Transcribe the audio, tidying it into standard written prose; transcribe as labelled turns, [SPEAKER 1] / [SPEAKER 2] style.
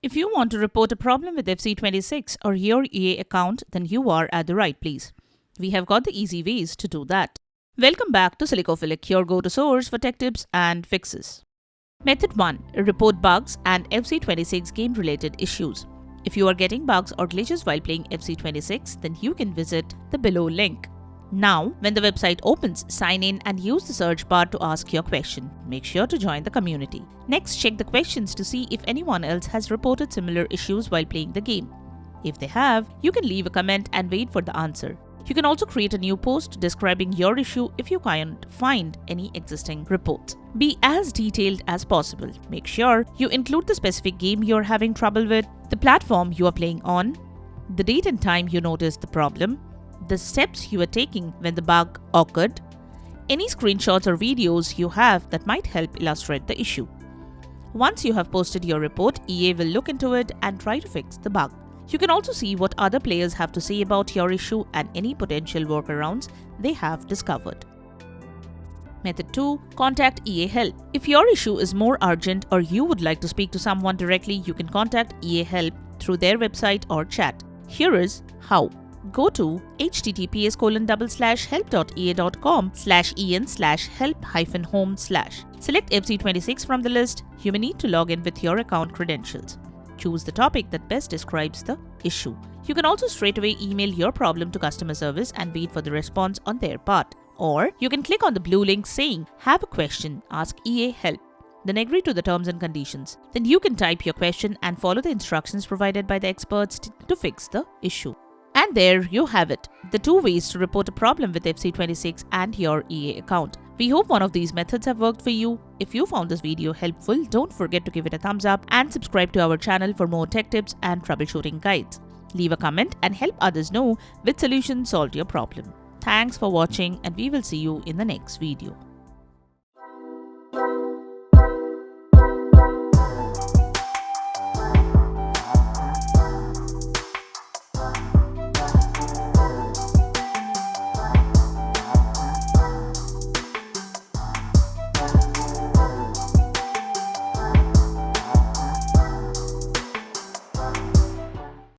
[SPEAKER 1] If you want to report a problem with FC26 or your EA account, then you are at the right place. We have got the easy ways to do that. Welcome back to Silicophilic, your go-to source for tech tips and fixes. Method 1. Report bugs and FC26 game-related issues. If you are getting bugs or glitches while playing FC26, then you can visit the below link. Now, when the website opens, sign in and use the search bar to ask your question. Make sure to join the community. Next, check the questions to see if anyone else has reported similar issues while playing the game. If they have, you can leave a comment and wait for the answer. You can also create a new post describing your issue if you can't find any existing reports. Be as detailed as possible. Make sure you include the specific game you're having trouble with, the platform you are playing on, the date and time you noticed the problem, the steps you are taking when the bug occurred, any screenshots or videos you have that might help illustrate the issue. Once you have posted your report, EA will look into it and try to fix the bug. You can also see what other players have to say about your issue and any potential workarounds they have discovered. Method 2. Contact EA Help. If your issue is more urgent or you would like to speak to someone directly, you can contact EA Help through their website or chat. Here is how. Go to https://help.ea.com/en/help-home/. Select FC26 from the list. You may need to log in with your account credentials. Choose the topic that best describes the issue. You can also straightaway email your problem to customer service and wait for the response on their part. Or you can click on the blue link saying, "Have a question, ask EA Help." Then agree to the terms and conditions. Then you can type your question and follow the instructions provided by the experts to fix the issue. And there you have it, the 2 ways to report a problem with FC26 and your EA account. We hope one of these methods have worked for you. If you found this video helpful, don't forget to give it a thumbs up and subscribe to our channel for more tech tips and troubleshooting guides. Leave a comment and help others know which solution solved your problem. Thanks for watching, and we will see you in the next video.